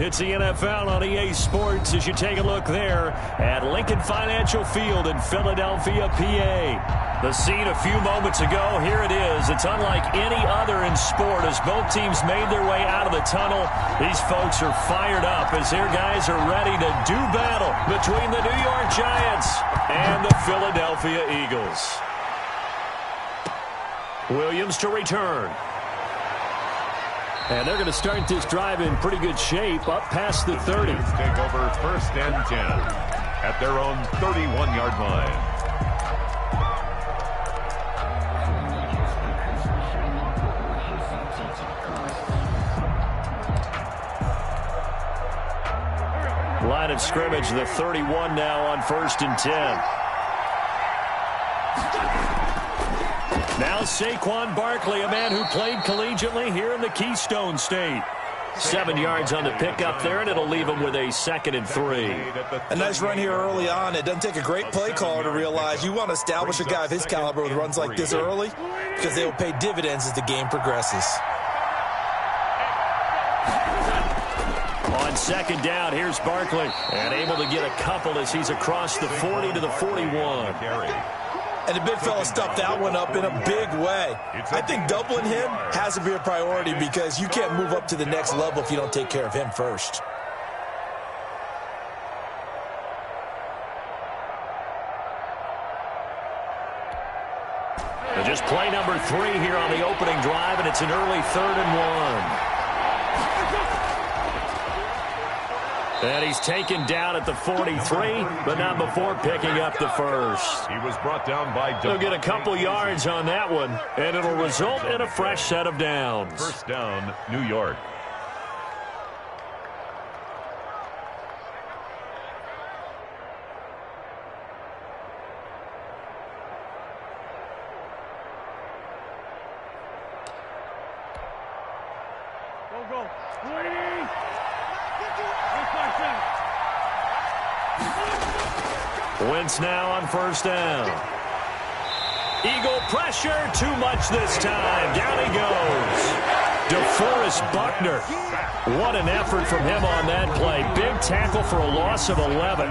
It's the NFL on EA Sports as you take a look there at Lincoln Financial Field in Philadelphia, PA. The scene a few moments ago, here it is. It's unlike any other in sport as both teams made their way out of the tunnel. These folks are fired up as their guys are ready to do battle between the New York Giants and the Philadelphia Eagles. Williams to return. And they're going to start this drive in pretty good shape up past the 30. Take over first and 10 at their own 31-yard line. Line of scrimmage, the 31 now on first and 10. Now Saquon Barkley, a man who played collegiately here in the Keystone State. 7 yards on the pickup there, and it'll leave him with a 2nd and 3. A nice run here early on. It doesn't take a great play caller to realize you want to establish a guy of his caliber with runs like this early because they will pay dividends as the game progresses. On second down, here's Barkley, and able to get a couple as he's across the 40 to the 41. And the big fella stuffed that one up in a big way. I think doubling him has to be a priority because you can't move up to the next level if you don't take care of him first. And just play number 3 here on the opening drive, and it's an early 3rd and 1. And he's taken down at the 43, but not before picking up the first. He was brought down by... He'll get a couple yards on that one, and it'll result in a fresh set of downs. First down, New York. Go. Wentz now on first down. Eagle pressure, too much this time. Down he goes. DeForest Buckner. What an effort from him on that play. Big tackle for a loss of 11.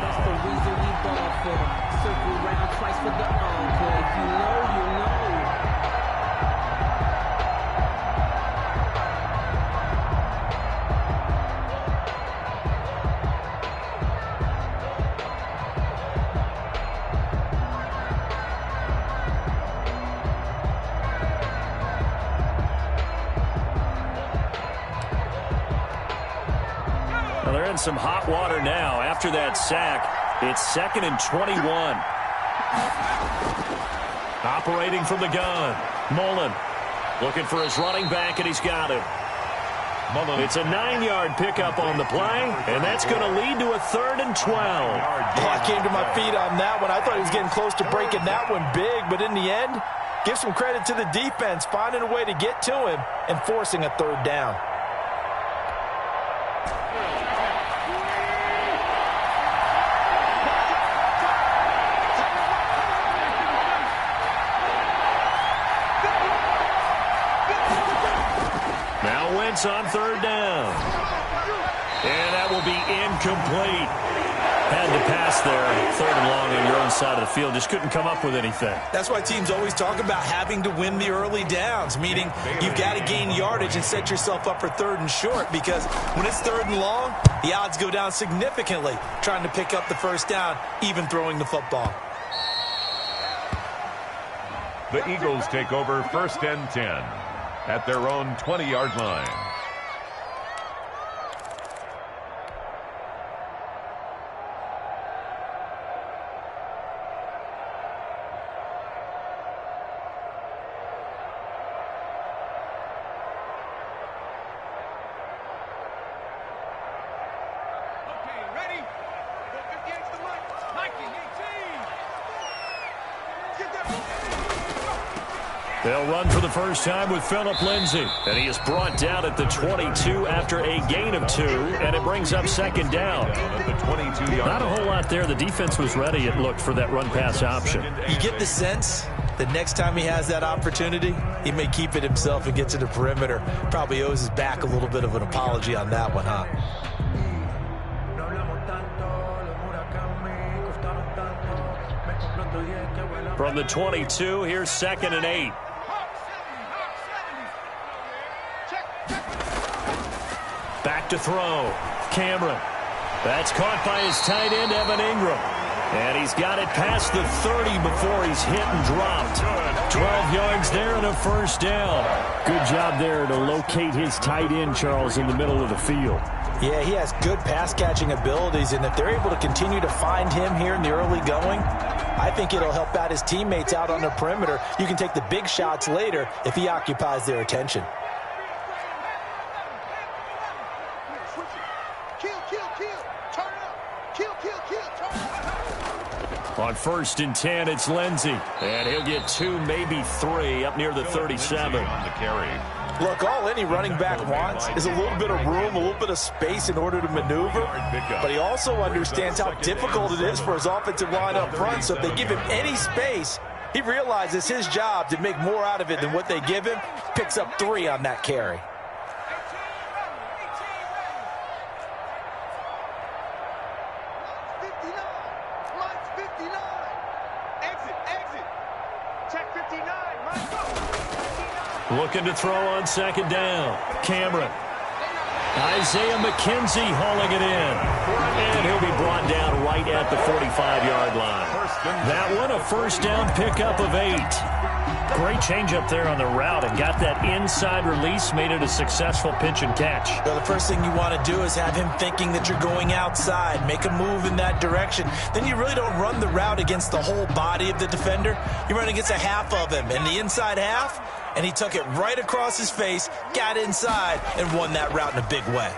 They're in some hot water now. After that sack, it's 2nd and 21. Operating from the gun. Mullen looking for his running back, and he's got him. It's a 9-yard pickup on the play, and that's going to lead to a 3rd and 12. I came to my feet on that one. I thought he was getting close to breaking that one big, but in the end, give some credit to the defense, finding a way to get to him and forcing a 3rd down. On 3rd down. And that will be incomplete. Had to pass there. 3rd and long on your own side of the field. Just couldn't come up with anything. That's why teams always talk about having to win the early downs, meaning you've got to gain yardage and set yourself up for 3rd and short, because when it's 3rd and long, the odds go down significantly trying to pick up the first down, even throwing the football. The Eagles take over first and 10 at their own 20-yard line. They'll run for the first time with Phillip Lindsay. And he is brought down at the 22 after a gain of 2. And it brings up 2nd down. Not a whole lot there. The defense was ready, it looked, for that run-pass option. You get the sense the next time he has that opportunity, he may keep it himself and get to the perimeter. Probably owes his back a little bit of an apology on that one, huh? From the 22, here's 2nd and 8. Back to throw. Cameron. That's caught by his tight end, Evan Ingram. And he's got it past the 30 before he's hit and dropped. 12 yards there and a first down. Good job there to locate his tight end, Charles, in the middle of the field. Yeah, he has good pass-catching abilities, and if they're able to continue to find him here in the early going, I think it'll help out his teammates out on the perimeter. You can take the big shots later if he occupies their attention. On 1st and 10, it's Lindsey. And he'll get 2, maybe 3 up near the 37. On the carry. Look, all any running back wants is a little bit of room, a little bit of space in order to maneuver. But he also understands how difficult it is for his offensive line up front. So if they give him any space, he realizes his job to make more out of it than what they give him. Picks up 3 on that carry. Looking to throw on 2nd down. Cameron. Isaiah McKenzie hauling it in. And he'll be brought down right at the 45-yard line. That one, a first down pickup of 8. Great change up there on the route and got that inside release, made it a successful pitch and catch. Well, the first thing you want to do is have him thinking that you're going outside, make a move in that direction. Then you really don't run the route against the whole body of the defender. You run against a half of him, and the inside half, and he took it right across his face, got inside, and won that route in a big way.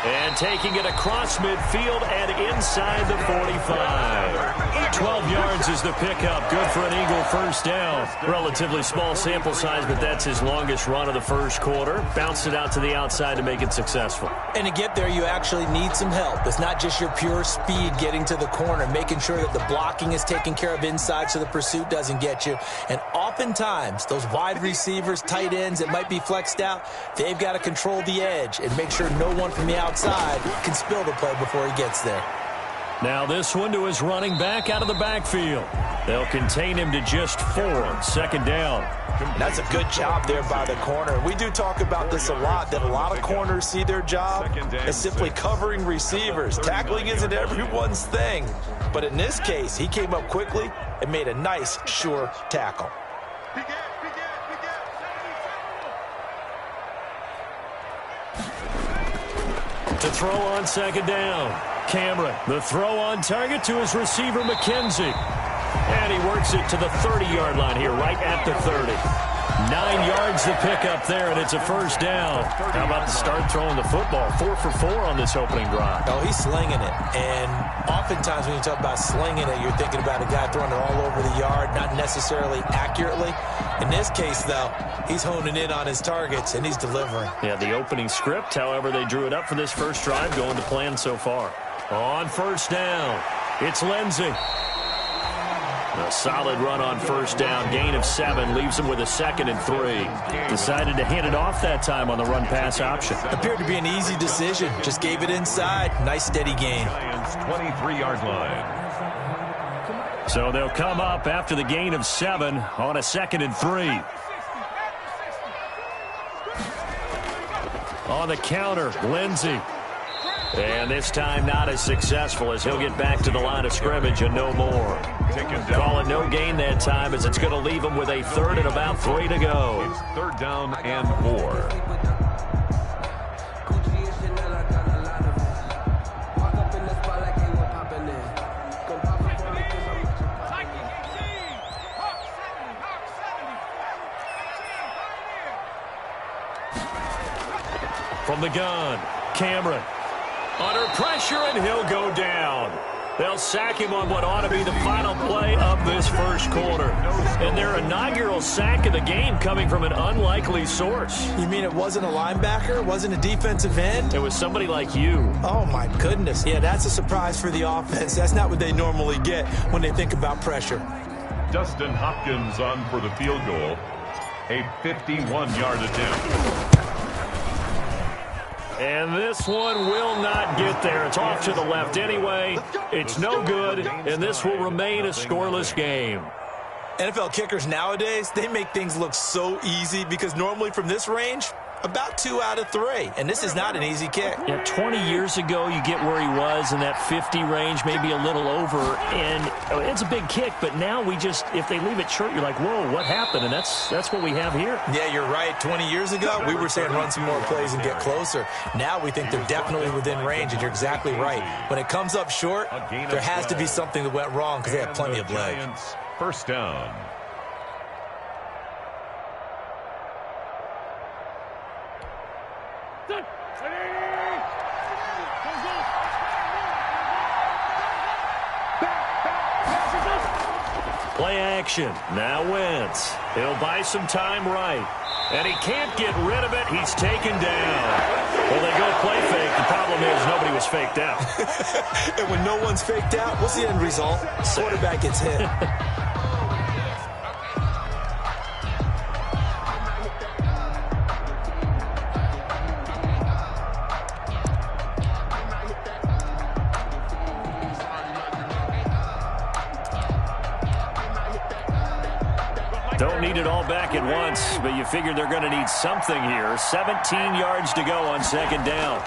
And taking it across midfield and inside the 45. 12 yards is the pickup. Good for an Eagle first down. Relatively small sample size, but that's his longest run of the first quarter. Bounced it out to the outside to make it successful. And to get there, you actually need some help. It's not just your pure speed getting to the corner, making sure that the blocking is taken care of inside so the pursuit doesn't get you. And oftentimes, those wide receivers, tight ends that might be flexed out, they've got to control the edge and make sure no one from the outside can spill the play before he gets there. Now this one to his running back out of the backfield. They'll contain him to just 4. 2nd down. That's a good job there by the corner. We do talk about this a lot, that a lot of corners see their job as simply covering receivers. Tackling isn't everyone's thing. But in this case, he came up quickly and made a nice, sure tackle. To throw on 2nd down. Cameron, the throw on target to his receiver, McKenzie. And he works it to the 30-yard line here, right at the 30. 9 yards to pick up there, and it's a first down. How about the start throwing the football? 4 for 4 on this opening drive. Oh, he's slinging it. And oftentimes when you talk about slinging it, you're thinking about a guy throwing it all over the yard, not necessarily accurately. In this case, though, he's honing in on his targets, and he's delivering. Yeah, the opening script, however, they drew it up for this first drive, going to plan so far. On first down, it's Lindsey. A solid run on first down. Gain of 7 leaves him with a 2nd and 3. Decided to hand it off that time on the run-pass option. Appeared to be an easy decision. Just gave it inside. Nice, steady gain. Giants 23-yard line. So they'll come up after the gain of 7 on a 2nd and 3. On the counter, Lindsey. And this time not as successful as he'll get back to the line of scrimmage and no more. Call it no gain that time as it's going to leave him with a 3rd and about 3 to go. It's 3rd down and 4. From the gun, Cameron. Under pressure, and he'll go down. They'll sack him on what ought to be the final play of this first quarter. And their inaugural sack of the game coming from an unlikely source. You mean it wasn't a linebacker? It wasn't a defensive end? It was somebody like you. Oh, my goodness. Yeah, that's a surprise for the offense. That's not what they normally get when they think about pressure. Dustin Hopkins on for the field goal. A 51-yard attempt. And this one will not get there. It's off to the left anyway. It's no good, and this will remain a scoreless game. NFL kickers nowadays, they make things look so easy because normally from this range, about 2 out of 3. And this is not an easy kick. Yeah, 20 years ago, you get where he was in that 50 range, maybe a little over. And it's a big kick, but now we just, if they leave it short, you're like, whoa, what happened? And that's what we have here. Yeah, you're right. 20 years ago, we were saying run some more plays and get closer. Now we think they're definitely within range, and you're exactly right. When it comes up short, there has to be something that went wrong because they have plenty of leg. First down. Play action. Now Wentz. He'll buy some time right. And he can't get rid of it. He's taken down. Well, they go play fake. The problem is nobody was faked out. And when no one's faked out, what's the end result? Quarterback gets hit. Don't need it all back at once, but you figure they're going to need something here. 17 yards to go on second down.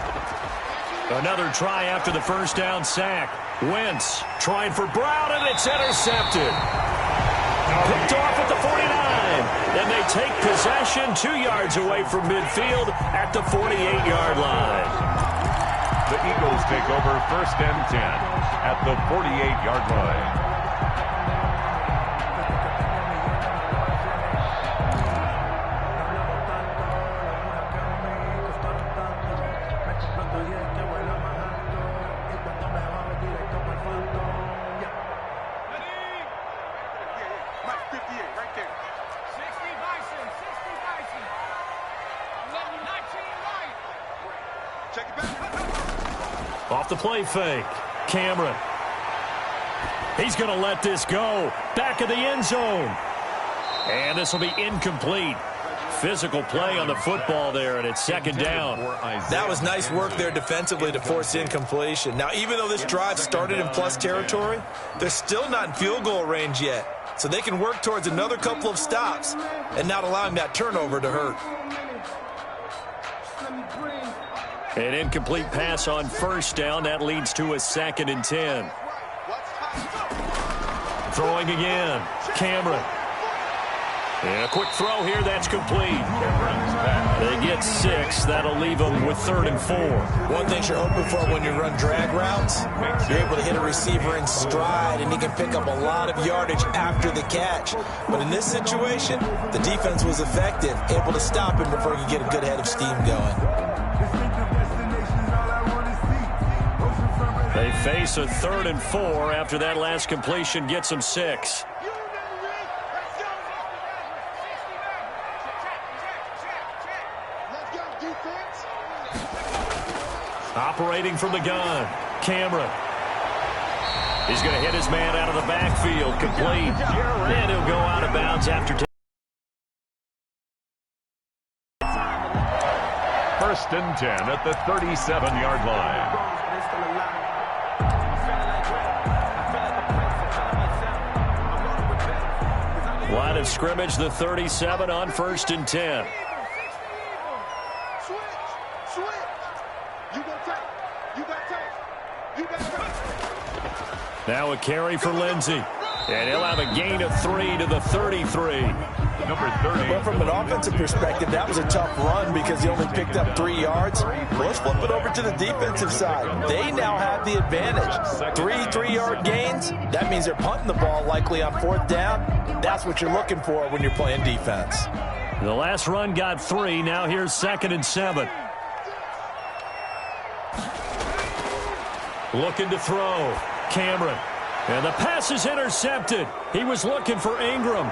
Another try after the first down sack. Wentz trying for Brown, and it's intercepted. Picked off at the 49. And they take possession 2 yards away from midfield at the 48-yard line. The Eagles take over first and 10 at the 48-yard line. Off the play fake. Cameron. He's going to let this go. Back of the end zone. And this will be incomplete. Physical play on the football there, and it's second down. That was nice work there defensively to force incompletion. Now, even though this drive started in plus territory, they're still not in field goal range yet. So they can work towards another couple of stops and not allowing that turnover to hurt. An incomplete pass on first down. That leads to a 2nd and 10. Throwing again. Cameron. And a quick throw here. That's complete. They get 6. That'll leave them with 3rd and 4. One thing you're hoping for when you run drag routes, you're able to hit a receiver in stride, and he can pick up a lot of yardage after the catch. But in this situation, the defense was effective, able to stop him before he could get a good head of steam going. They face a 3rd and 4 after that last completion gets them 6. Operating from the gun, Cameron. He's going to hit his man out of the backfield, complete. And he'll go out of bounds after. First and 10 at the 37-yard line. Line of scrimmage, the 37 on 1st and 10. Now a carry for Lindsey. And he'll have a gain of 3 to the 33. Number 30. But from an offensive perspective, that was a tough run because he only picked up 3 yards. Well, let's flip it over to the defensive side. They now have the advantage. 3 3-yard gains. That means they're punting the ball likely on 4th down. That's what you're looking for when you're playing defense. The last run got 3. Now here's 2nd and 7. Looking to throw. Cameron. And the pass is intercepted. He was looking for Ingram.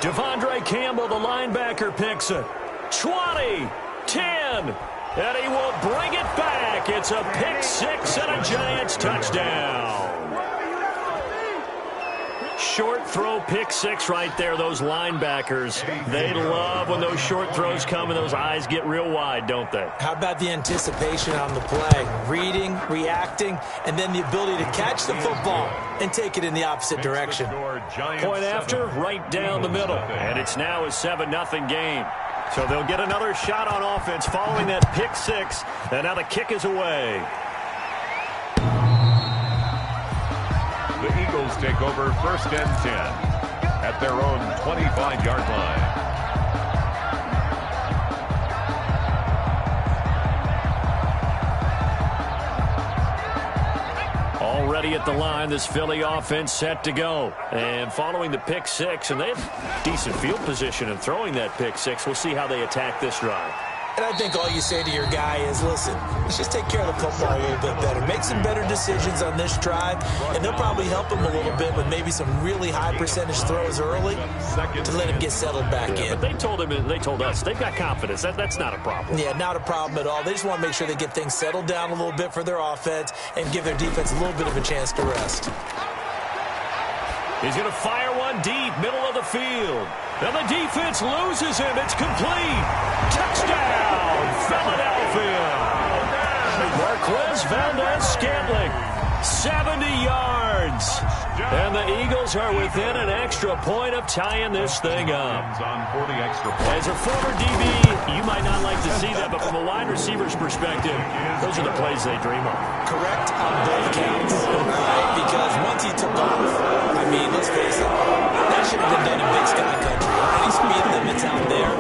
Devondre Campbell, the linebacker, picks it. 20, 10, and he will bring it back. It's a pick six and a Giants touchdown. Short throw pick six right there. Those linebackers, they love when those short throws come and those eyes get real wide, don't they? How about the anticipation on the play? Reading, reacting, and then the ability to catch the football and take it in the opposite direction. Point after, right down the middle. And it's now a 7-0 game. So they'll get another shot on offense following that pick six. And now the kick is away. The Eagles take over first and 10 at their own 25-yard line. Already at the line, this Philly offense set to go. And following the pick six, and they have decent field position in throwing that pick six. We'll see how they attack this drive. And I think all you say to your guy is, listen, let's just take care of the football a little bit better. Make some better decisions on this drive, and they'll probably help him a little bit with maybe some really high percentage throws early to let him get settled back in. But they told us, they've got confidence. That's not a problem. Yeah, not a problem at all. They just want to make sure they get things settled down a little bit for their offense and give their defense a little bit of a chance to rest. He's going to fire one deep, middle of the field. And the defense loses him. It's complete. Touchdown, Philadelphia. Marquez Valdez-Scantling, 70 yards. And the Eagles are within an extra point of tying this thing up. As a former DB, you might not like to see that, but from a wide receiver's perspective, those are the plays they dream of. Correct on both counts, right? Because once he took off, I mean, let's face it, that should have been done in Big Sky Country. How many speed limits out there?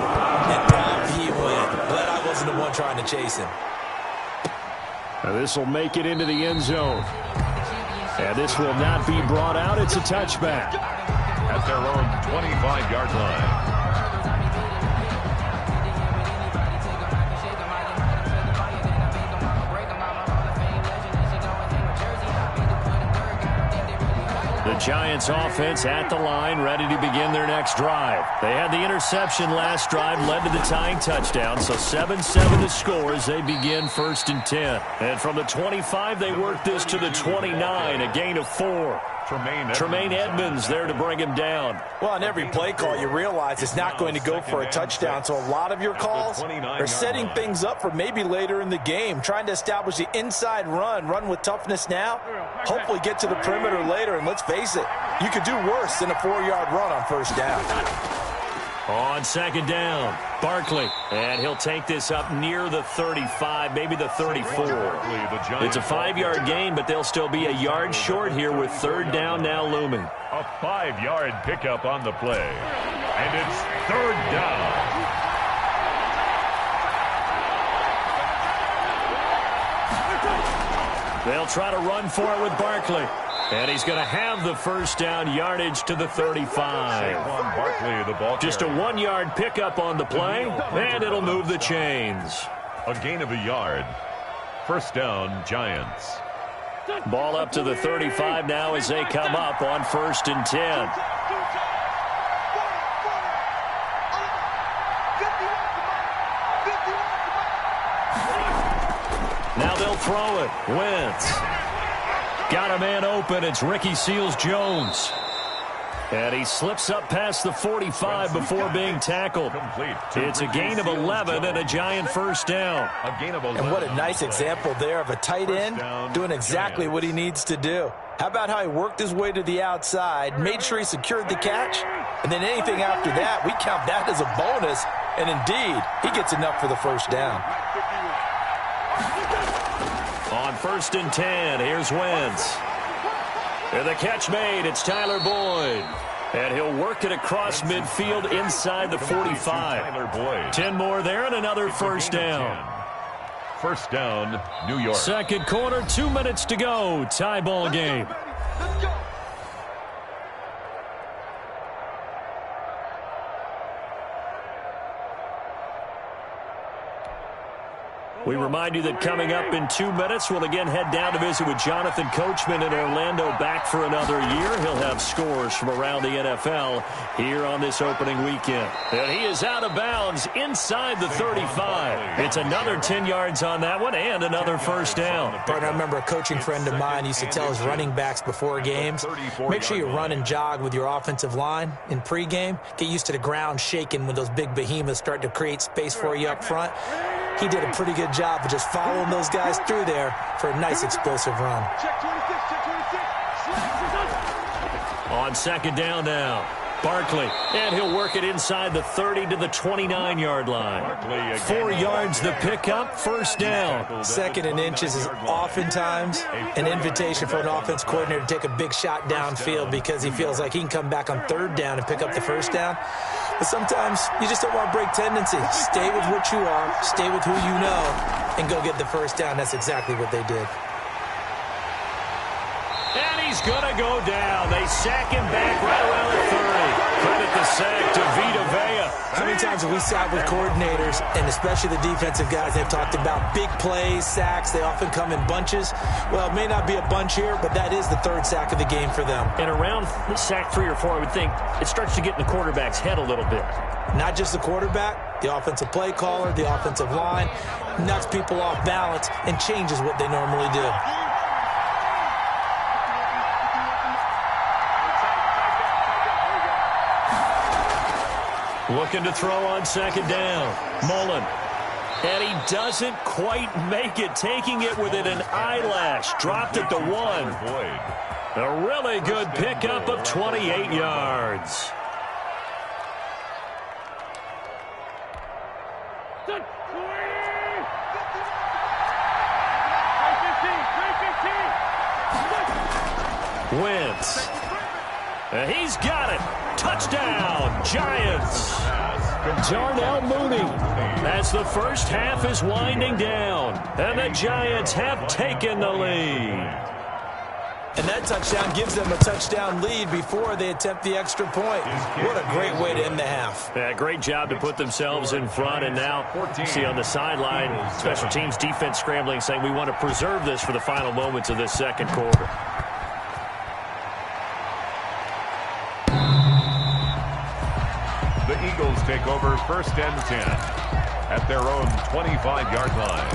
And off he went. Glad I wasn't the one trying to chase him. Now this will make it into the end zone. And this will not be brought out. It's a touchback. At their own 25-yard line. The Giants offense at the line, ready to begin their next drive. They had the interception last drive, led to the tying touchdown, so 7-7 the score as they begin first and 10. And from the 25, they work this to the 29, a gain of 4. Tremaine Edmonds there to bring him down. Well, on every play call, you realize it's not going to go for a touchdown, so a lot of your calls are setting things up for maybe later in the game, trying to establish the inside run with toughness now, hopefully get to the perimeter later, and let's face it, you could do worse than a 4-yard run on first down. On second down, Barkley, and he'll take this up near the 35, maybe the 34. It's a 5-yard gain, but they'll still be a yard short here with third down now looming. A 5-yard pickup on the play, and it's third down. They'll try to run for it with Barkley. And he's going to have the first down yardage to the 35. Just a 1-yard pickup on the play, and it'll move the chains. A gain of a yard. First down, Giants. Ball up to the 35 now as they come up on first and 10. Now they'll throw it. Wentz. Got a man open. It's Ricky Seals-Jones. And he slips up past the 45 before being tackled. It's a gain of 11 and a Giant first down. And what a nice example there of a tight end doing exactly what he needs to do. How about how he worked his way to the outside, made sure he secured the catch, and then anything after that, we count that as a bonus. And indeed, he gets enough for the first down. On first and 10, here's Wentz. And the catch made, it's Tyler Boyd. And he'll work it across midfield inside the 45. 10 more there and another first down. First down, New York. Second quarter, 2 minutes to go. Tie ball game. We remind you that coming up in 2 minutes, we'll again head down to visit with Jonathan Coachman in Orlando, back for another year. He'll have scores from around the NFL here on this opening weekend. And he is out of bounds inside the 35. It's another 10 yards on that one and another first down. Partner, I remember a coaching friend of mine used to tell his running backs before games, make sure you run and jog with your offensive line in pregame. Get used to the ground shaking when those big behemoths start to create space for you up front. He did a pretty good job of just following those guys through there for a nice explosive run. On second down now, Barkley, and he'll work it inside the 30 to the 29-yard line. 4 yards the pickup, first down. 2nd and inches is oftentimes an invitation for an offense coordinator to take a big shot downfield because he feels like he can come back on 3rd down and pick up the first down. But sometimes you just don't want to break tendency. Stay with what you are, stay with who you know, and go get the first down. That's exactly what they did. And he's going to go down. They sack him back right around the 30. Credit the sack to Vita Vea. How many times have we sat with coordinators, and especially the defensive guys, they've talked about big plays, sacks. They often come in bunches. Well, it may not be a bunch here, but that is the 3rd sack of the game for them. And around sack 3 or 4, I would think it starts to get in the quarterback's head a little bit. Not just the quarterback, the offensive play caller, the offensive line, knocks people off balance and changes what they normally do. Looking to throw on second down. Mullen. And he doesn't quite make it, taking it within an eyelash. Dropped at the 1. A really good pickup of 28 yards. Wentz. And he's got it. Touchdown, Giants. Darnell Mooney as the first half is winding down. And the Giants have taken the lead. And that touchdown gives them a touchdown lead before they attempt the extra point. What a great way to end the half. Yeah, great job to put themselves in front. And now, see on the sideline, special teams defense scrambling, saying we want to preserve this for the final moments of this second quarter. The Eagles take over 1st and 10 at their own 25-yard line.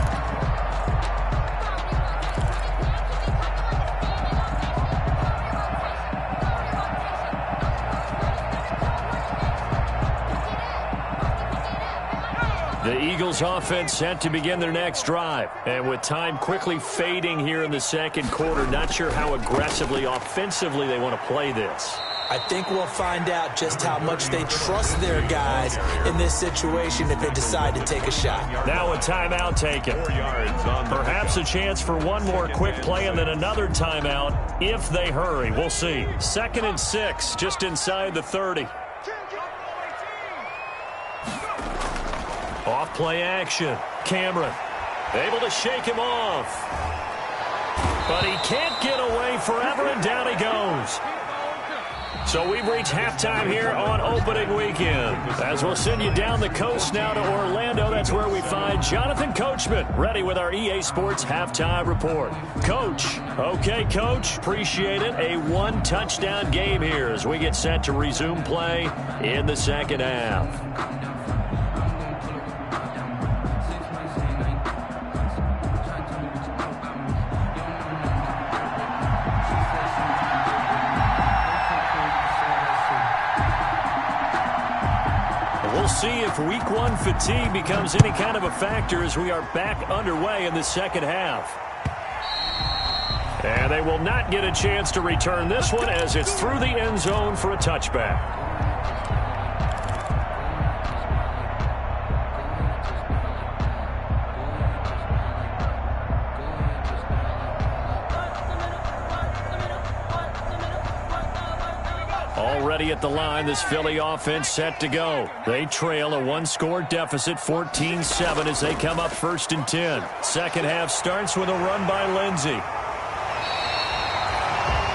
The Eagles offense set to begin their next drive. And with time quickly fading here in the second quarter, not sure how aggressively, offensively they want to play this. I think we'll find out just how much they trust their guys in this situation if they decide to take a shot. Now a timeout taken. Perhaps a chance for one more quick play and then another timeout if they hurry. We'll see. 2nd and 6, just inside the 30. Off play action. Cameron able to shake him off. But he can't get away forever, and down he goes. So we've reached halftime here on opening weekend. As we'll send you down the coast now to Orlando, that's where we find Jonathan Coachman, ready with our EA Sports halftime report. Coach. Okay, Coach. Appreciate it. A 1-touchdown game here as we get set to resume play in the second half. We'll see if week 1 fatigue becomes any kind of a factor as we are back underway in the second half. And they will not get a chance to return this one as it's through the end zone for a touchback. Already at the line, this Philly offense set to go. They trail a 1-score deficit, 14-7 as they come up 1st and 10. Second half starts with a run by Lindsey.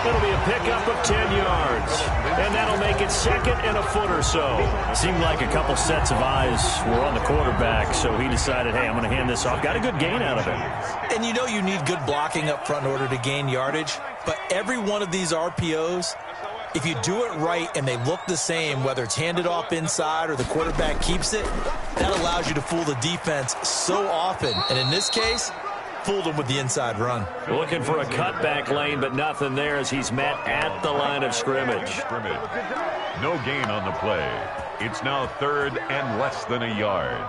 It'll be a pickup of 10 yards. And that'll make it second and a foot or so. It seemed like a couple sets of eyes were on the quarterback, so he decided, hey, I'm going to hand this off. Got a good gain out of it. And you know you need good blocking up front in order to gain yardage. But every one of these RPOs, if you do it right and they look the same, whether it's handed off inside or the quarterback keeps it, that allows you to fool the defense so often. And in this case, fooled him with the inside run. Looking for a cutback lane, but nothing there as he's met at the line of scrimmage. No gain on the play. It's now third and less than a yard.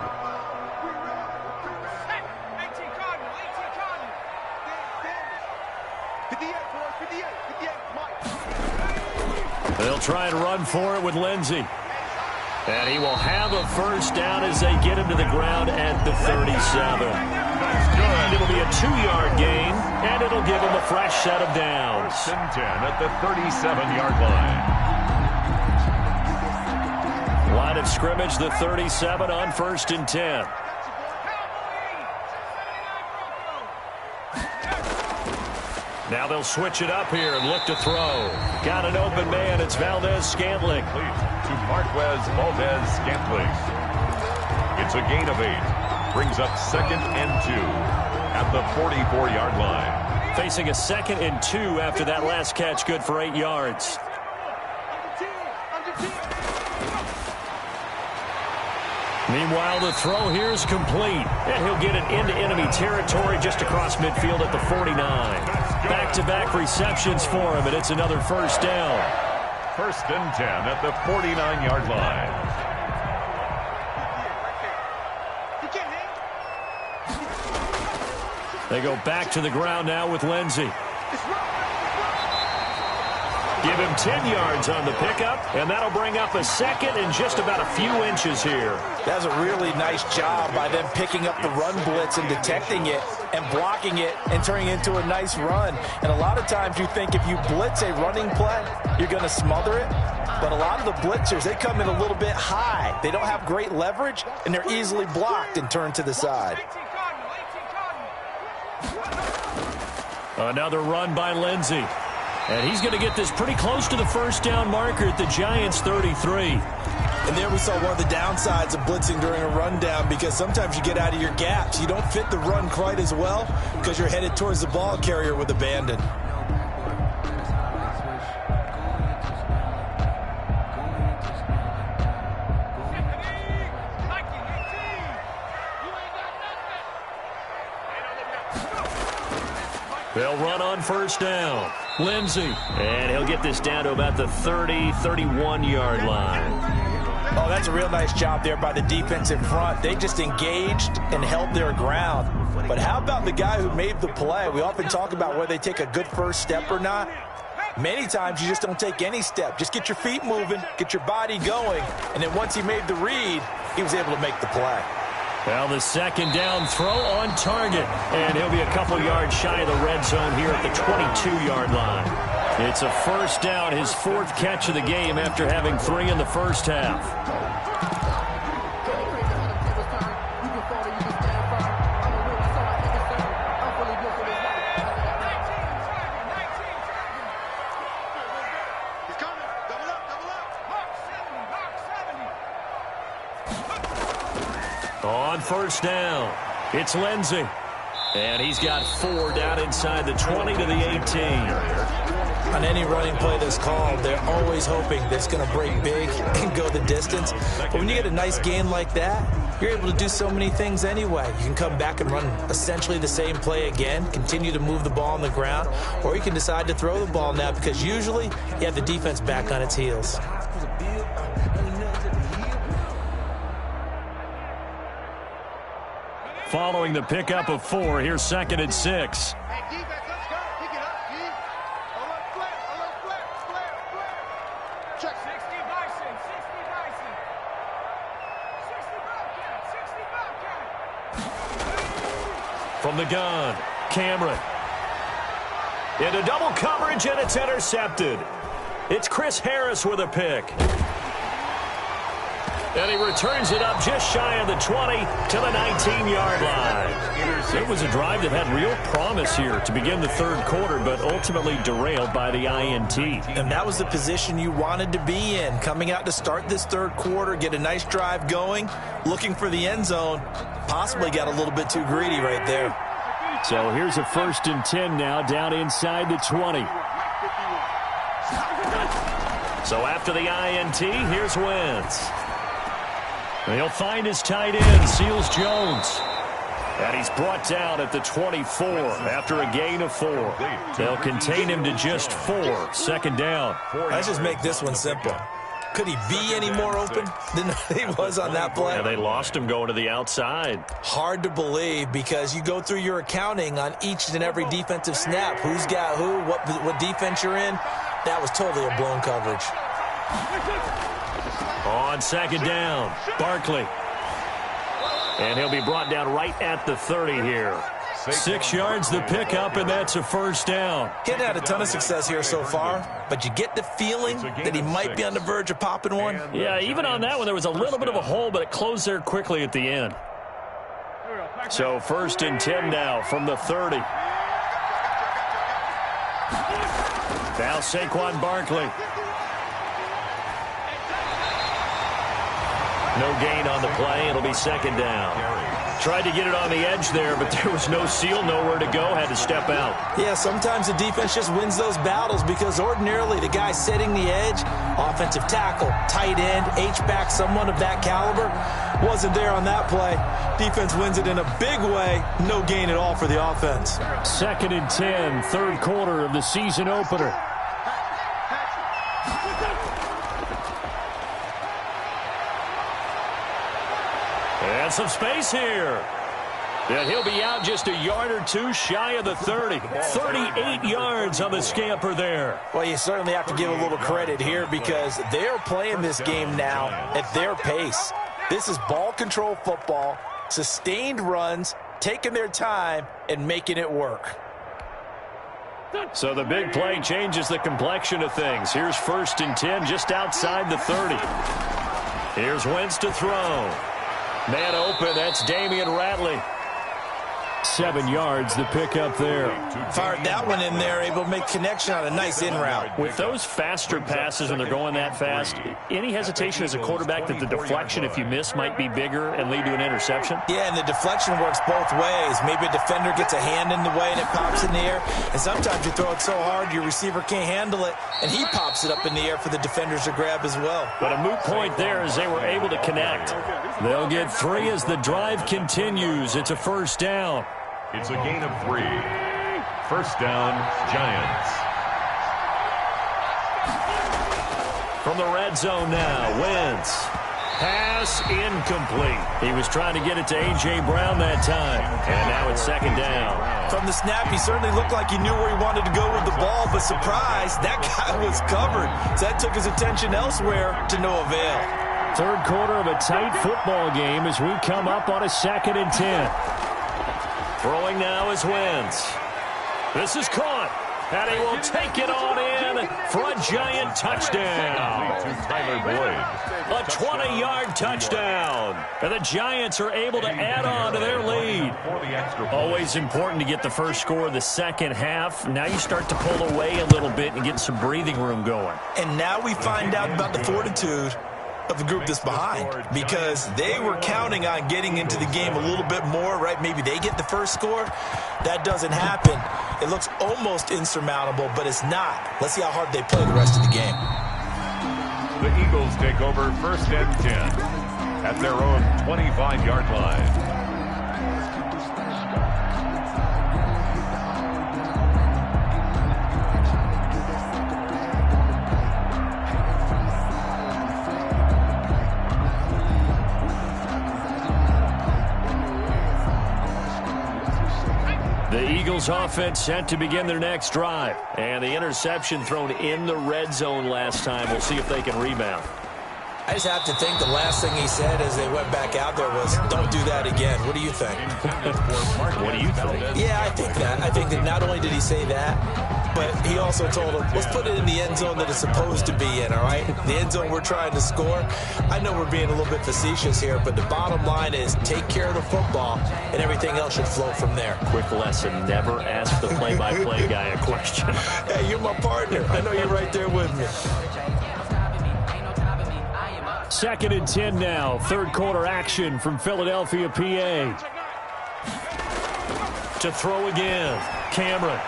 They'll try and run for it with Lindsey. And he will have a first down as they get him to the ground at the 37. It'll be a 2-yard gain, and it'll give him a fresh set of downs. First and 10 at the 37-yard line. Line of scrimmage, the 37 on first and 10. Now they'll switch it up here and look to throw. Got an open man. It's Valdez-Scantling. To Marquez Valdez-Scantling. It's a gain of 8. Brings up second and 2 at the 44-yard line. Facing a second and 2 after that last catch, good for 8 yards. Meanwhile, the throw here is complete, and he'll get it into enemy territory just across midfield at the 49. Back-to-back receptions for him, and it's another first down. First and 10 at the 49-yard line. They go back to the ground now with Lindsey. Give him 10 yards on the pickup, and that'll bring up a second and just about a few inches here. That's a really nice job by them picking up the run blitz and detecting it and blocking it and turning it into a nice run. And a lot of times you think if you blitz a running play, you're going to smother it. But a lot of the blitzers, they come in a little bit high. They don't have great leverage, and they're easily blocked and turned to the side. Another run by Lindsey. And he's going to get this pretty close to the first down marker at the Giants' 33. And there we saw one of the downsides of blitzing during a rundown, because sometimes you get out of your gaps. You don't fit the run quite as well because you're headed towards the ball carrier with abandon. They'll run on first down. Lindsey. And he'll get this down to about the 30, 31-yard line. Oh, that's a real nice job there by the defense in front. They just engaged and held their ground. But how about the guy who made the play? We often talk about whether they take a good first step or not. Many times you just don't take any step. Just get your feet moving, get your body going, and then once he made the read, he was able to make the play. Well, the second down throw on target. And he'll be a couple yards shy of the red zone here at the 22-yard line. It's a first down, his 4th catch of the game after having 3 in the first half. On first down, it's Lindsey. And he's got 4 down inside the 20 to the 18. On any running play that's called, they're always hoping that it's going to break big and go the distance. But when you get a nice gain like that, you're able to do so many things anyway. You can come back and run essentially the same play again, continue to move the ball on the ground, or you can decide to throw the ball now, because usually you have the defense back on its heels. Following the pickup of 4, here's second and 6. From the gun, Cameron. Into double coverage, and it's intercepted. It's Chris Harris with a pick. And he returns it up just shy of the 20 to the 19-yard line. It was a drive that had real promise here to begin the third quarter, but ultimately derailed by the INT. And that was the position you wanted to be in, coming out to start this third quarter, get a nice drive going, looking for the end zone. Possibly got a little bit too greedy right there. So here's a 1st and 10 now, down inside the 20. So after the INT, here's Wentz. He'll find his tight end, Seals Jones. And he's brought down at the 24 after a gain of 4. They'll contain him to just 4. 2nd down. Let's just make this one simple. Could he be any more open than he was on that play? Yeah, they lost him going to the outside. Hard to believe because you go through your accounting on each and every defensive snap. Who's got who, what defense you're in. That was totally a blown coverage. On 2nd down, Barkley. And he'll be brought down right at the 30 here. 6 yards the pickup, and that's a 1st down. He hadn't had a ton of success here so far, but you get the feeling that he might be on the verge of popping one. Yeah, even on that one, there was a little bit of a hole, but it closed there quickly at the end. So 1st and 10 now from the 30. Now Saquon Barkley. No gain on the play. It'll be 2nd down. Tried to get it on the edge there, but there was no seal, nowhere to go, had to step out. Yeah, sometimes the defense just wins those battles because ordinarily the guy setting the edge, offensive tackle, tight end, H-back, someone of that caliber, wasn't there on that play. Defense wins it in a big way. No gain at all for the offense. 2nd and 10, third quarter of the season opener. And some space here. And he'll be out just a yard or two shy of the 30. 38 yards on the scamper there. Well, you certainly have to give a little credit here because they're playing this game now at their pace. This is ball control football, sustained runs, taking their time, and making it work. So the big play changes the complexion of things. Here's 1st and 10 just outside the 30. Here's Wentz to throw. Man open, that's Damian Ratley. 7 yards, the pickup there. Fired that one in there, able to make connection on a nice in route. With those faster passes when they're going that fast, any hesitation as a quarterback that the deflection, if you miss, might be bigger and lead to an interception? Yeah, and the deflection works both ways. Maybe a defender gets a hand in the way and it pops in the air. And sometimes you throw it so hard your receiver can't handle it, and he pops it up in the air for the defenders to grab as well. But a moot point there as they were able to connect. They'll get 3 as the drive continues. It's a 1st down. It's a gain of 3. 1st down, Giants. From the red zone now, Wentz. Pass incomplete. He was trying to get it to A.J. Brown that time. And now it's 2nd down. From the snap, he certainly looked like he knew where he wanted to go with the ball, but surprise, that guy was covered. So that took his attention elsewhere to no avail. Third quarter of a tight football game as we come up on a 2nd and 10. Throwing now is Wentz. This is caught. And he will take it on in for a Giant touchdown. Tyler Boyd. A 20-yard touchdown. And the Giants are able to add on to their lead. Always important to get the first score of the second half. Now you start to pull away a little bit and get some breathing room going. And now we find out about the fortitude of the group that's behind because they were counting on getting into the game a little bit more, right? Maybe they get the first score. That doesn't happen. It looks almost insurmountable, but it's not. Let's see how hard they play the rest of the game. The Eagles take over 1st and 10 at their own 25-yard line. The Eagles offense set to begin their next drive. And the interception thrown in the red zone last time. We'll see if they can rebound. I just have to think the last thing he said as they went back out there was, don't do that again. What do you think? What do you think? Yeah, I think that. I think that not only did he say that, but he also told him, let's put it in the end zone that it's supposed to be in, all right? The end zone we're trying to score. I know we're being a little bit facetious here, but the bottom line is take care of the football, and everything else should flow from there. Quick lesson, never ask the play-by-play guy a question. Hey, you're my partner. I know you're right there with me. 2nd and 10 now. Third quarter action from Philadelphia, PA. To throw again, Cameron.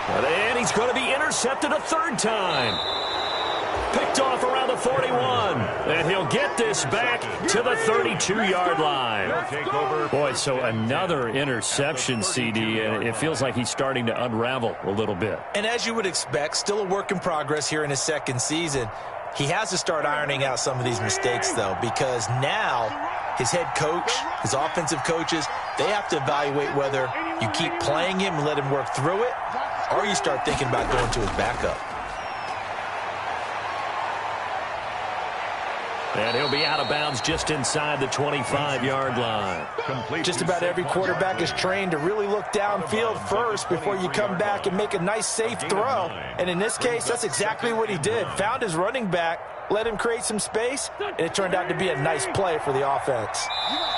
And he's going to be intercepted a third time. Picked off around the 41. And he'll get this back to the 32-yard line. Boy, so another interception, CD, and it feels like he's starting to unravel a little bit. And as you would expect, still a work in progress here in his second season. He has to start ironing out some of these mistakes, though, because now his head coach, his offensive coaches, they have to evaluate whether you keep playing him and let him work through it, or you start thinking about going to his backup. And he'll be out of bounds just inside the 25-yard line. Just about every quarterback is trained to really look downfield first before you come back and make a nice, safe throw. And in this case, that's exactly what he did. Found his running back, let him create some space, and it turned out to be a nice play for the offense.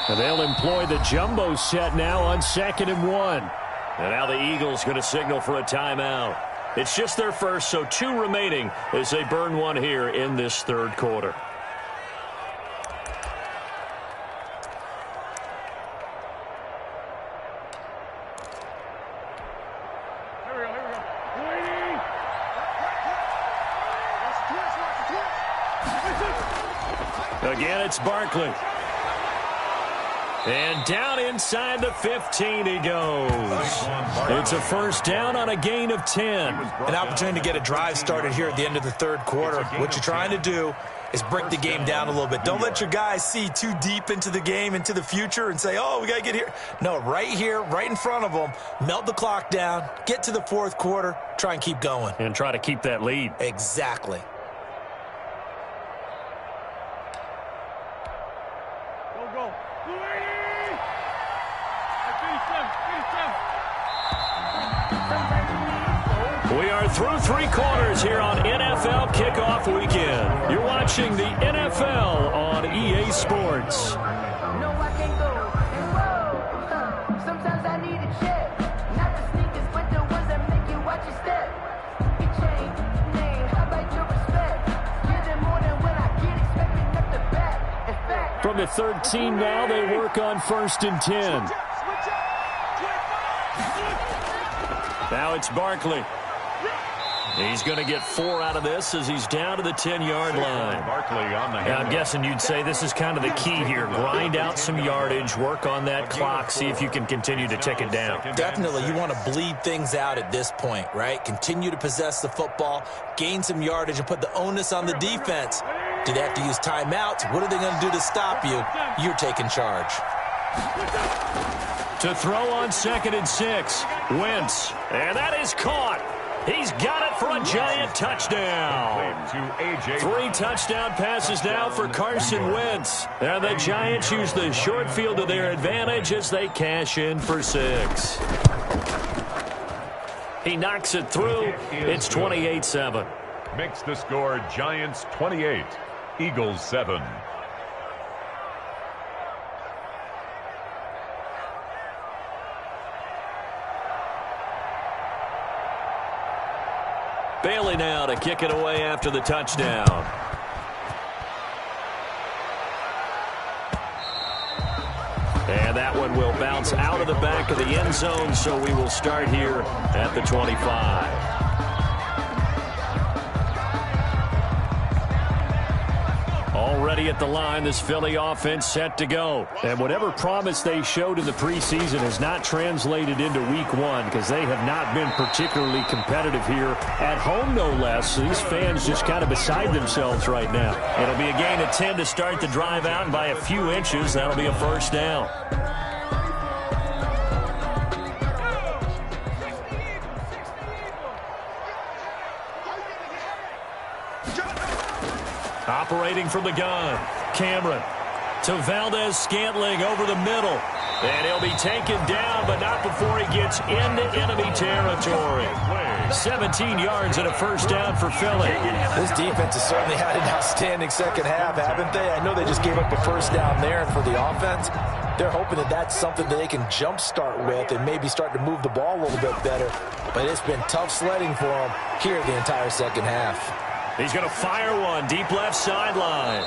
And they'll employ the jumbo set now on 2nd and 1. And now the Eagles going to signal for a timeout. It's just their first, so 2 remaining as they burn one here in this third quarter. Again, it's Barkley. And down inside the 15 he goes. It's a first down on a gain of 10. An opportunity to get a drive started here at the end of the third quarter. What you're trying to do is break the game down a little bit. Don't let your guys see too deep into the game, into the future, and say, oh, we got to get here. No, right here, right in front of them, melt the clock down, get to the fourth quarter, try and keep going. And try to keep that lead. Exactly. We are through 3 quarters here on NFL Kickoff Weekend. You're watching the NFL on EA Sports. Sometimes I need a check. Not the sneakers, but the ones that make you watch your step. You change name, how about your respect? Give them more than when I get expecting up the back. In fact, From the 13 now, they work on 1st and 10. Now it's Barkley. He's going to get 4 out of this as he's down to the 10-yard line. I'm guessing you'd say this is kind of the key here. Grind out some yardage, work on that clock, see if you can continue to tick it down. Definitely, you want to bleed things out at this point, right? Continue to possess the football, gain some yardage, and put the onus on the defense. Do they have to use timeouts? What are they going to do to stop you? You're taking charge. To throw on 2nd and 6, Wentz. And that is caught. He's got it for a giant touchdown. 3 touchdown passes now for Carson Wentz. And the Giants use the short field to their advantage as they cash in for 6. He knocks it through. It's 28-7. Makes the score Giants 28, Eagles 7. Bailey now to kick it away after the touchdown. And that one will bounce out of the back of the end zone, so we will start here at the 25. Already at the line, this Philly offense set to go. And whatever promise they showed in the preseason has not translated into week 1 because they have not been particularly competitive here at home, no less. So these fans just kind of beside themselves right now. It'll be a gain of 10 to start the drive out, and by a few inches, that'll be a first down. Operating from the gun, Cameron. to Valdez-Scantling over the middle. And he'll be taken down, but not before he gets into enemy territory. 17 yards and a first down for Philly. This defense has certainly had an outstanding second half, haven't they? I know they just gave up a first down there, and for the offense, they're hoping that that's something that they can jumpstart with and maybe start to move the ball a little bit better. But it's been tough sledding for them here the entire second half. He's going to fire one deep left sideline.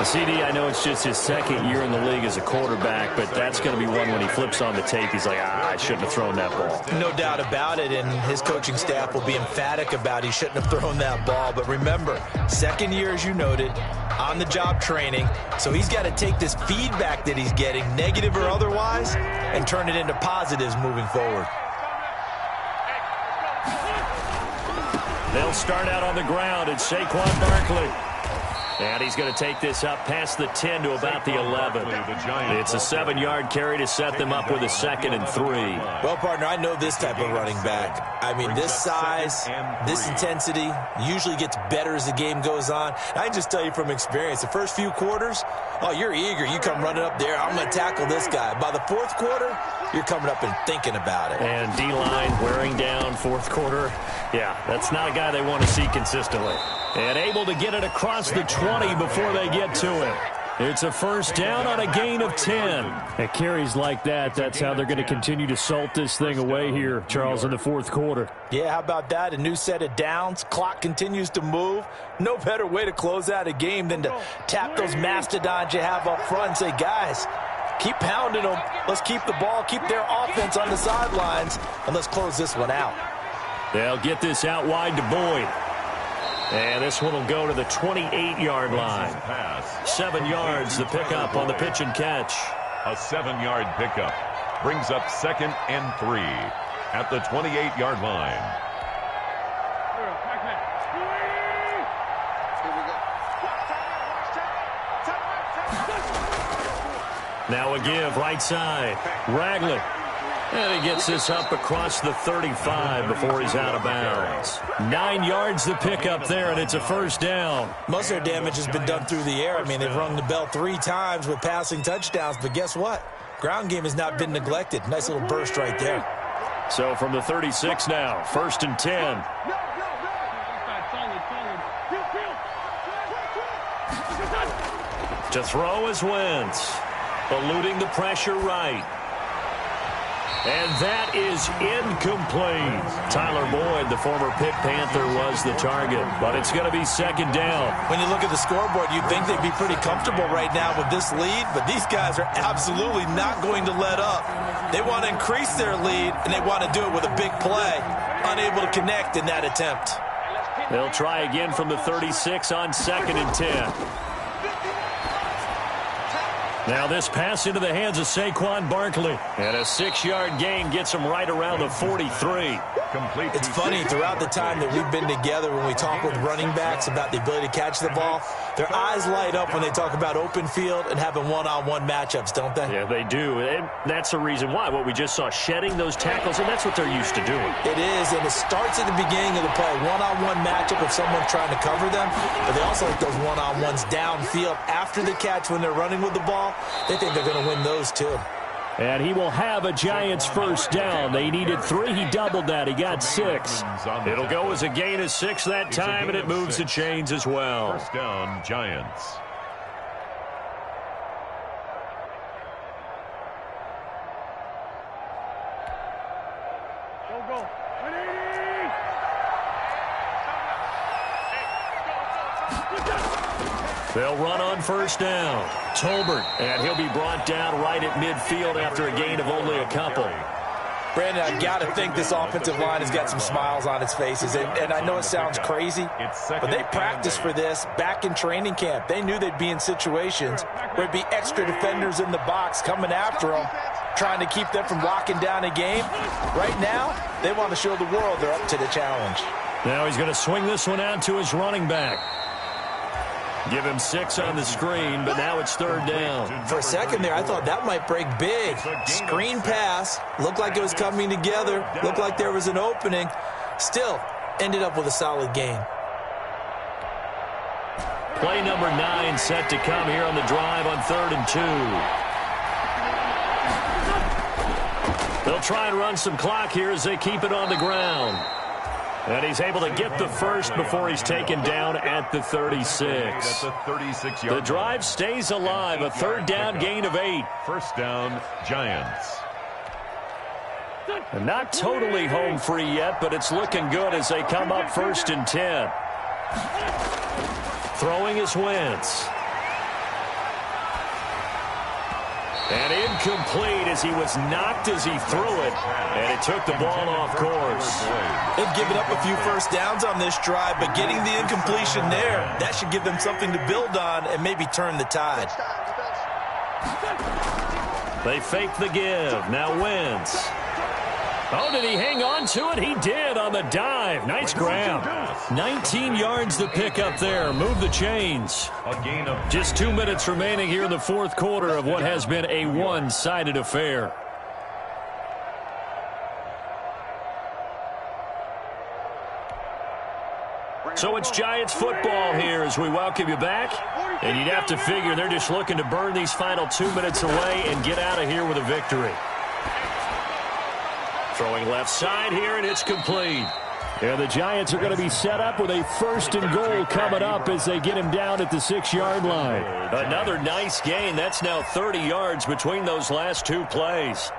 CD, I know it's just his second year in the league as a quarterback, but that's going to be one when he flips on the tape. He's like, I shouldn't have thrown that ball. No doubt about it, and his coaching staff will be emphatic about he shouldn't have thrown that ball. But remember, second year, as you noted, on-the-job training, so he's got to take this feedback that he's getting, negative or otherwise, and turn it into positives moving forward. They'll start out on the ground. It's Saquon Barkley. And he's going to take this up past the 10 to about the 11. It's a 7-yard carry to set them up with a 2nd and 3. Well, partner, I know this type of running back. I mean, this size, this intensity usually gets better as the game goes on. I can just tell you from experience, the first few quarters, oh, you're eager. You come running up there, I'm going to tackle this guy. By the fourth quarter, you're coming up and thinking about it. And D-line wearing down fourth quarter. Yeah, that's not a guy they want to see consistently. And able to get it across the 20 before they get to it. It's a first down on a gain of 10. At carries like that, that's how they're going to continue to salt this thing away here, Charles, in the fourth quarter. Yeah, how about that? A new set of downs. Clock continues to move. No better way to close out a game than to tap those mastodons you have up front and say, guys, keep pounding them. Let's keep the ball, keep their offense on the sidelines, and let's close this one out. They'll get this out wide to Boyd. And this one will go to the 28-yard line. 7 yards, the pickup on the pitch and catch. A 7-yard pickup brings up 2nd and 3 at the 28-yard line. Now a give, right side. Ragley. And he gets this up across the 35 before he's out of bounds. 9 yards the pickup there, and it's a first down. Most of their damage has been done through the air. I mean, they've rung the bell 3 times with passing touchdowns, but guess what? Ground game has not been neglected. Nice little burst right there. So from the 36 now, 1st and 10. To throw is Wentz, eluding the pressure right. And that is incomplete. Tyler Boyd, the former Pitt Panther, was the target, but it's going to be 2nd down. When you look at the scoreboard, you'd think they'd be pretty comfortable right now with this lead, but these guys are absolutely not going to let up. They want to increase their lead, and they want to do it with a big play. Unable to connect in that attempt. They'll try again from the 36 on 2nd and 10. Now this pass into the hands of Saquon Barkley. And a 6-yard gain gets him right around the 43. It's funny, throughout the time that we've been together, when we talk with running backs about the ability to catch the ball, their eyes light up when they talk about open field and having one-on-one matchups, don't they? Yeah, they do. And that's the reason why. What we just saw, shedding those tackles, and that's what they're used to doing. It is, and it starts at the beginning of the play. One-on-one matchup if someone's trying to cover them, but they also like those one-on-ones downfield after the catch when they're running with the ball. They think they're going to win those, too. And he will have a Giants first down. They needed 3. He doubled that. He got 6. It'll go as a gain of 6 that time, and it moves the chains as well. First down, Giants. They'll run on first down. Tolbert, and he'll be brought down right at midfield after a gain of only a couple. Brandon, I've got to think this offensive line has got some smiles on its faces. And I know it sounds crazy, but they practiced for this back in training camp. They knew they'd be in situations where there'd be extra defenders in the box coming after them, trying to keep them from locking down a game. Right now, they want to show the world they're up to the challenge. Now he's going to swing this one out to his running back. Give him 6 on the screen, but now it's 3rd down. For a second there, I thought that might break big. Screen pass. Looked like it was coming together. Looked like there was an opening. Still, ended up with a solid gain. Play number 9 set to come here on the drive 3rd and 2. They'll try and run some clock here as they keep it on the ground. And he's able to get the first before he's taken down at the 36. The drive stays alive. A 3rd down gain of 8. First down, Giants. Not totally home free yet, but it's looking good as they come up 1st and 10. Throwing is Wentz. And incomplete as he was knocked as he threw it. And it took the ball off course. They've given up a few first downs on this drive, but getting the incompletion there, that should give them something to build on and maybe turn the tide. They fake the give. Now Wentz. Oh, did he hang on to it? He did on the dive. Nice grab. 19 yards to pick up there. Move the chains. Just 2 minutes remaining here in the 4th quarter of what has been a one-sided affair. So it's Giants football here as we welcome you back. And you'd have to figure they're just looking to burn these final 2 minutes away and get out of here with a victory. Throwing left side here, and it's complete. Yeah, the Giants are going to be set up with a 1st and goal coming up as they get him down at the 6-yard line. Another nice gain. That's now 30 yards between those last 2 plays.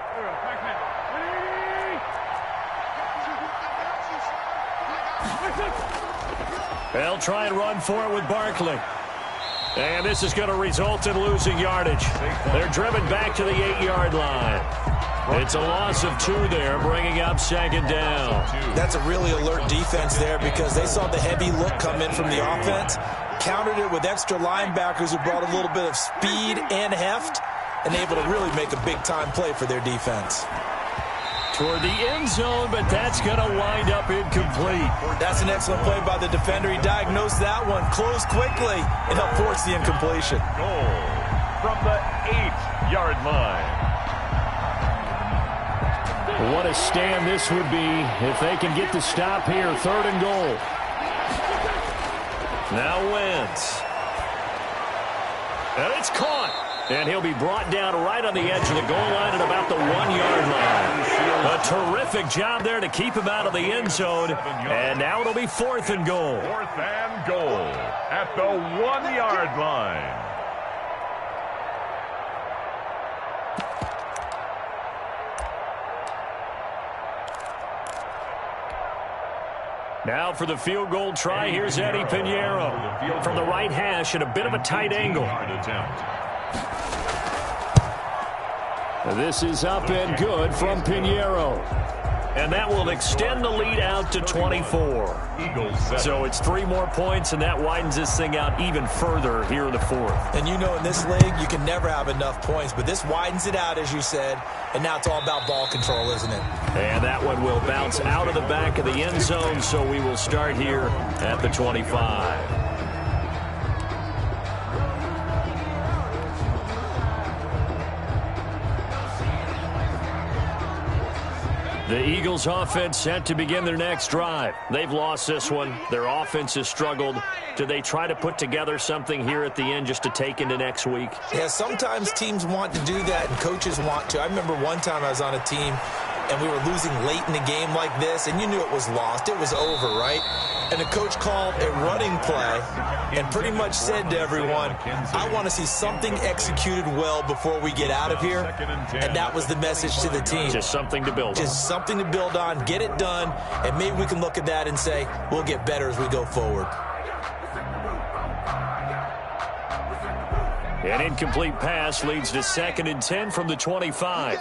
They'll try and run for it with Barkley. And this is going to result in losing yardage. They're driven back to the 8-yard line. It's a loss of 2 there, bringing up 2nd down. That's a really alert defense there because they saw the heavy look come in from the offense, countered it with extra linebackers who brought a little bit of speed and heft, and able to really make a big-time play for their defense. Toward the end zone, but that's going to wind up incomplete. That's an excellent play by the defender. He diagnosed that one, closed quickly, and helped force the incompletion. Goal from the 8-yard line. What a stand this would be if they can get the stop here. 3rd and goal. Now Wentz. And it's caught. And he'll be brought down right on the edge of the goal line at about the 1-yard line. A terrific job there to keep him out of the end zone. And now it'll be 4th and goal. 4th and goal at the 1-yard line. Now for the field goal try, here's Eddie Pinheiro from the right hash at a bit of a tight angle. This is up and good from Pinheiro. And that will extend the lead out to 24. So it's 3 more points, and that widens this thing out even further here in the 4th. And you know in this league, you can never have enough points, but this widens it out, as you said, and now it's all about ball control, isn't it? And that one will bounce out of the back of the end zone, so we will start here at the 25. The Eagles offense set to begin their next drive. They've lost this one. Their offense has struggled. Do they try to put together something here at the end just to take into next week? Yeah, sometimes teams want to do that and coaches want to. I remember one time I was on a team and we were losing late in a game like this, and you knew it was lost. It was over, right? And the coach called a running play and pretty much said to everyone, I want to see something executed well before we get out of here. And that was the message to the team. Just something to build on. Just something to build on, get it done, and maybe we can look at that and say, we'll get better as we go forward. An incomplete pass leads to 2nd and 10 from the 25.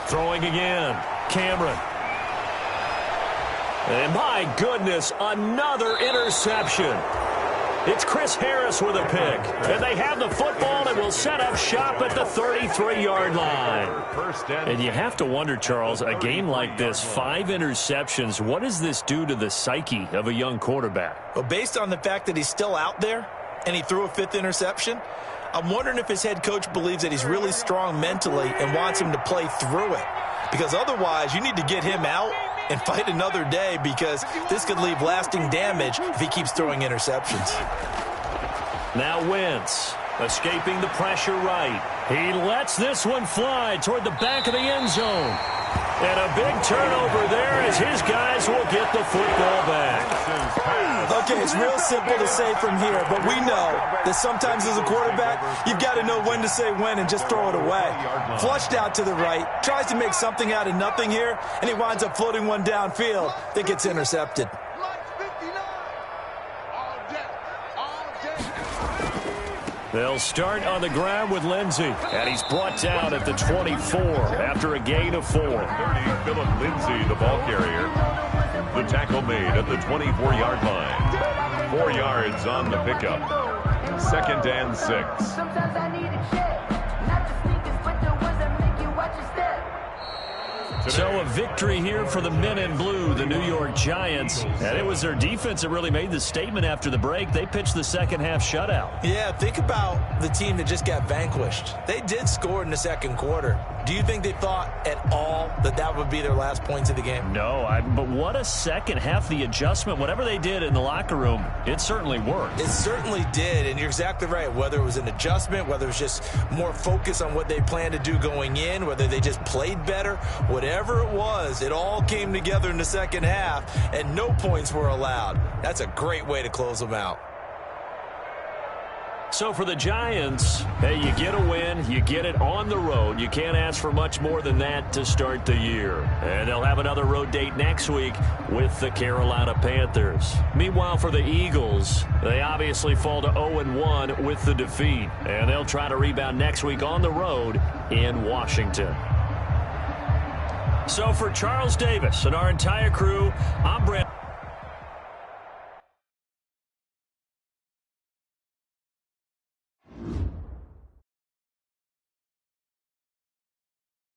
Throwing again. Cameron. And my goodness, another interception. It's Chris Harris with a pick. And they have the football and will set up shop at the 33-yard line. And you have to wonder, Charles, a game like this, 5 interceptions, what does this do to the psyche of a young quarterback? Well, based on the fact that he's still out there and he threw a 5th interception, I'm wondering if his head coach believes that he's really strong mentally and wants him to play through it. Because otherwise, you need to get him out and fight another day, because this could leave lasting damage if he keeps throwing interceptions. Now Wentz, escaping the pressure right. He lets this one fly toward the back of the end zone. And a big turnover there as his guys will get the football back. Okay, it's real simple to say from here, but we know that sometimes as a quarterback, you've got to know when to say when and just throw it away. Flushed out to the right, tries to make something out of nothing here, and he winds up floating one downfield that gets intercepted. They'll start on the ground with Lindsey, and he's brought down at the 24 after a gain of 4. 30, Philip Lindsay, the ball carrier. The tackle made at the 24-yard line. 4 yards on the pickup. 2nd and 6. Sometimes I need a check. Not the sneakers, but the ones that make you watch your step. So a victory here for the men in blue, the New York Giants. And it was their defense that really made the statement after the break. They pitched the second half shutout. Yeah, think about the team that just got vanquished. They did score in the second quarter. Do you think they thought at all that that would be their last points of the game? No, but what a second half. The adjustment, whatever they did in the locker room, it certainly worked. It certainly did, and you're exactly right. Whether it was an adjustment, whether it was just more focus on what they planned to do going in, whether they just played better, whatever it was, it all came together in the second half, and no points were allowed. That's a great way to close them out. So for the Giants, hey, you get a win, you get it on the road. You can't ask for much more than that to start the year. And they'll have another road date next week with the Carolina Panthers. Meanwhile, for the Eagles, they obviously fall to 0-1 with the defeat. And they'll try to rebound next week on the road in Washington. So for Charles Davis and our entire crew, I'm Brent.